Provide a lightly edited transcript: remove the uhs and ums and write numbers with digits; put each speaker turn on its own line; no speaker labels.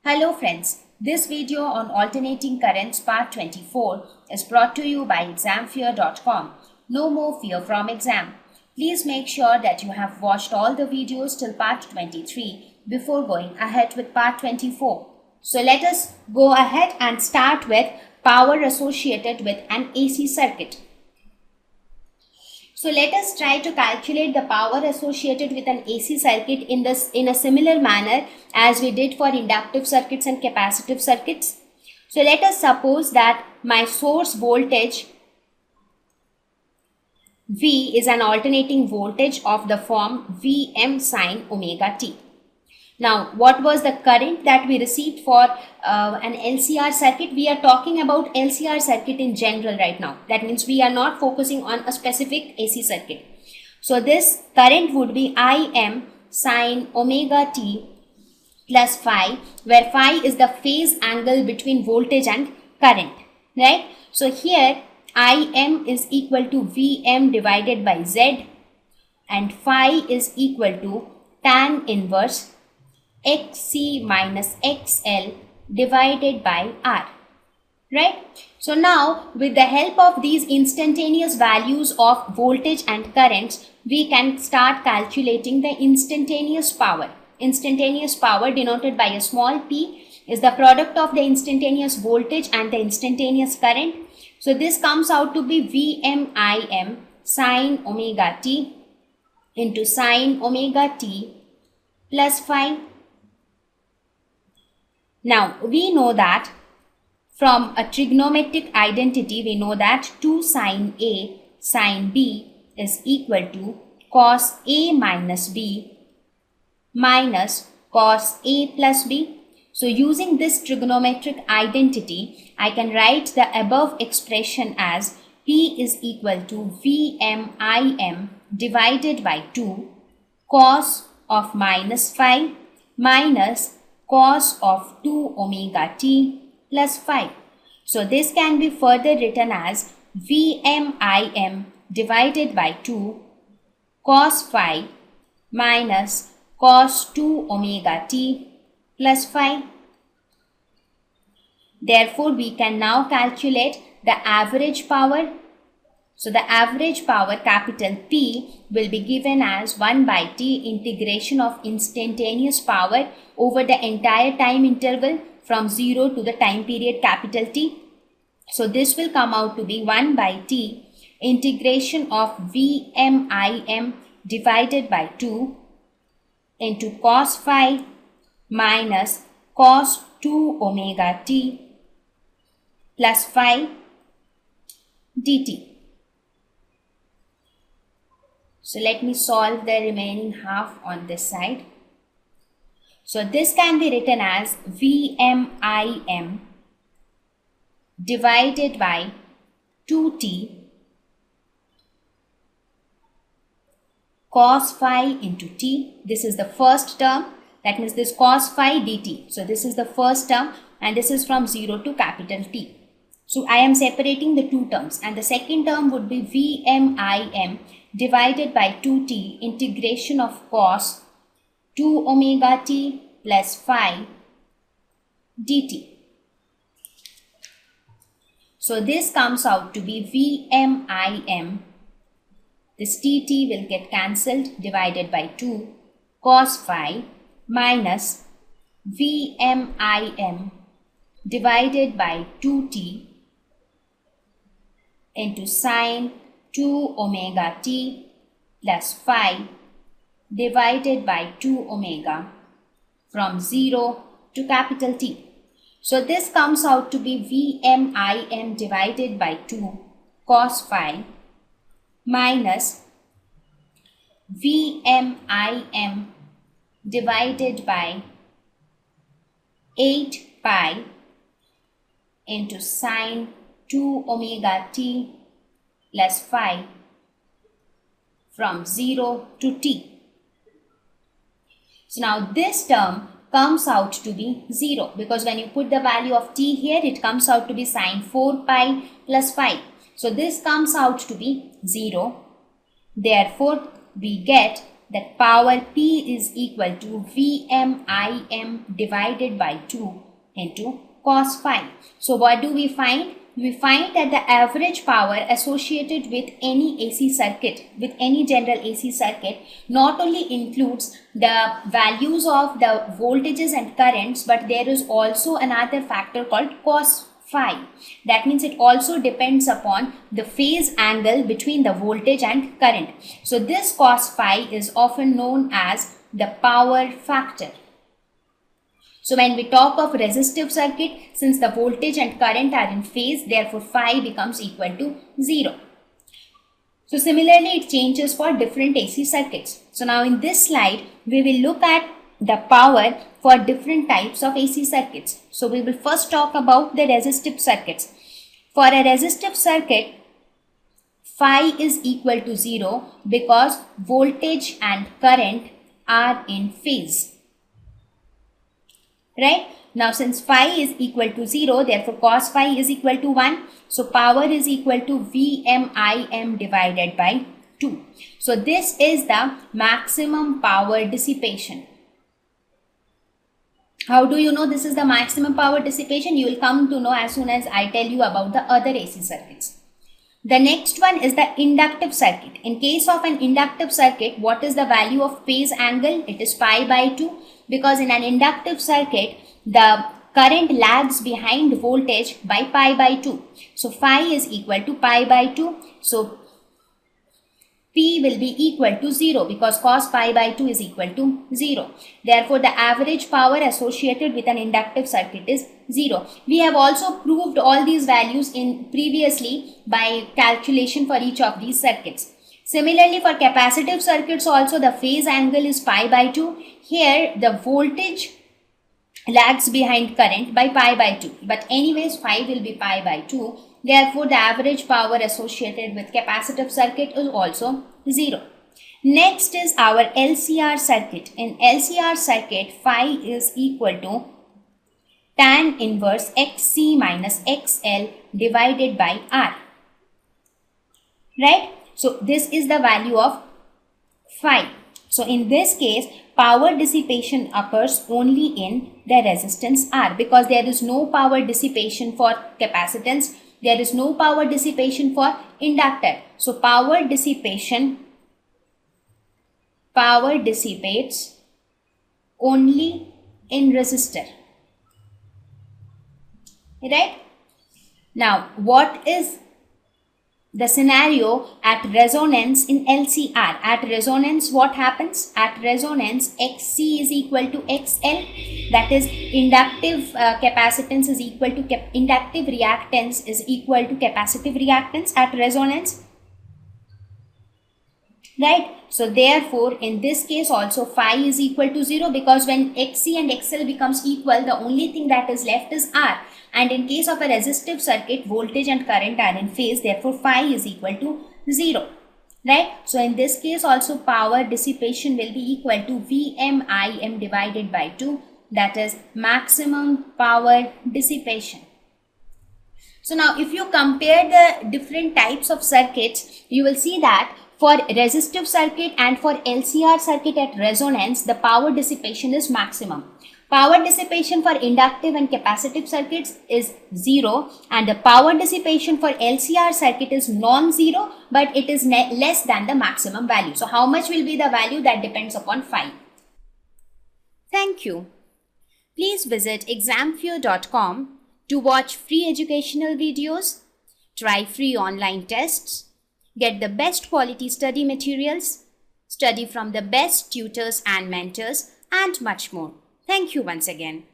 Hello friends, this video on alternating currents part 24 is brought to you by examfear.com. No more fear from exam. Please make sure that you have watched all the videos till part 23 before going ahead with part 24. So let us go ahead and start with power associated with an AC circuit. So let us try to calculate the power associated with an AC circuit in a similar manner as we did for inductive circuits and capacitive circuits. So let us suppose that my source voltage V is an alternating voltage of the form Vm sin omega t. Now, what was the current that we received for an LCR circuit? We are talking about LCR circuit in general right now. That means we are not focusing on a specific AC circuit. So, this current would be Im sin omega t plus phi, where phi is the phase angle between voltage and current, right? So, here Im is equal to Vm divided by Z and phi is equal to tan inverse XC minus XL divided by R, right? So now with the help of these instantaneous values of voltage and currents, we can start calculating the instantaneous power. Instantaneous power denoted by a small p is the product of the instantaneous voltage and the instantaneous current. So this comes out to be Vm sin omega t into sin omega t plus phi. Now, we know that from a trigonometric identity, we know that 2 sin A sin B is equal to cos A minus B minus cos A plus B. So, using this trigonometric identity, I can write the above expression as P is equal to Vm divided by 2 cos of minus phi minus cos of 2 omega t plus phi. So this can be further written as Vm divided by 2 cos phi minus cos 2 omega t plus phi. Therefore, we can now calculate the average power. So the average power capital P will be given as 1 by T integration of instantaneous power over the entire time interval from 0 to the time period capital T. So this will come out to be 1 by T integration of Vm divided by 2 into cos phi minus cos 2 omega t plus phi dt. So let me solve the remaining half on this side. So this can be written as Vm divided by 2t cos phi into t. This is the first term. That means this cos phi dt. So this is the first term and this is from 0 to capital T. So I am separating the two terms and the second term would be Vm divided by 2t integration of cos 2 omega t plus phi dt. So this comes out to be Vm, this dt will get cancelled, divided by 2 cos phi minus Vm divided by 2t into sin 2 omega t plus phi divided by 2 omega from 0 to capital T. So this comes out to be Vm divided by 2 cos phi minus Vm divided by 8 pi into sin 2 omega t plus phi from 0 to t. So now this term comes out to be 0 because when you put the value of t here, it comes out to be sin 4 pi plus phi. So this comes out to be 0. Therefore, we get that power P is equal to Vm divided by 2 into cos phi. So what do we find? We find that the average power associated with any AC circuit, with any general AC circuit, not only includes the values of the voltages and currents, but there is also another factor called cos phi. That means it also depends upon the phase angle between the voltage and current. So this cos phi is often known as the power factor. So when we talk of resistive circuit, since the voltage and current are in phase, therefore phi becomes equal to 0. So similarly, it changes for different AC circuits. So now in this slide, we will look at the power for different types of AC circuits. So we will first talk about the resistive circuits. For a resistive circuit, phi is equal to 0 because voltage and current are in phase. Right? Now since phi is equal to 0, therefore cos phi is equal to 1. So power is equal to Vm divided by 2. So this is the maximum power dissipation. How do you know this is the maximum power dissipation? You will come to know as soon as I tell you about the other AC circuits. The next one is the inductive circuit. In case of an inductive circuit, what is the value of phase angle? It is pi by 2, because in an inductive circuit, the current lags behind voltage by pi by 2. So phi is equal to pi by 2. So P will be equal to 0 because cos pi by 2 is equal to 0. Therefore, the average power associated with an inductive circuit is 0. We have also proved all these values in previously by calculation for each of these circuits. Similarly, for capacitive circuits also the phase angle is pi by 2. Here the voltage lags behind current by pi by 2. But anyways, phi will be pi by 2. Therefore, the average power associated with capacitive circuit is also 0. Next is our LCR circuit. In LCR circuit, phi is equal to tan inverse XC minus XL divided by R. Right? So, this is the value of phi. So, in this case, power dissipation occurs only in the resistance R because there is no power dissipation for capacitance. There is no power dissipation for inductor. So power dissipates only in resistor. Right? Now, what is the scenario at resonance in LCR? At resonance, what happens? At resonance, XC is equal to XL. That is, inductive capacitance is equal to inductive reactance is equal to capacitive reactance at resonance. Right? So therefore, in this case also phi is equal to 0 because when XC and XL becomes equal, the only thing that is left is R. And in case of a resistive circuit, voltage and current are in phase, therefore phi is equal to 0. Right? So in this case also power dissipation will be equal to Vm divided by 2, that is maximum power dissipation. So now if you compare the different types of circuits, you will see that for resistive circuit and for LCR circuit at resonance, the power dissipation is maximum. Power dissipation for inductive and capacitive circuits is 0 and the power dissipation for LCR circuit is non-zero, but it is less than the maximum value. So how much will be the value? That depends upon phi. Thank you. Please visit examfear.com to watch free educational videos, try free online tests, get the best quality study materials, study from the best tutors and mentors, and much more. Thank you once again.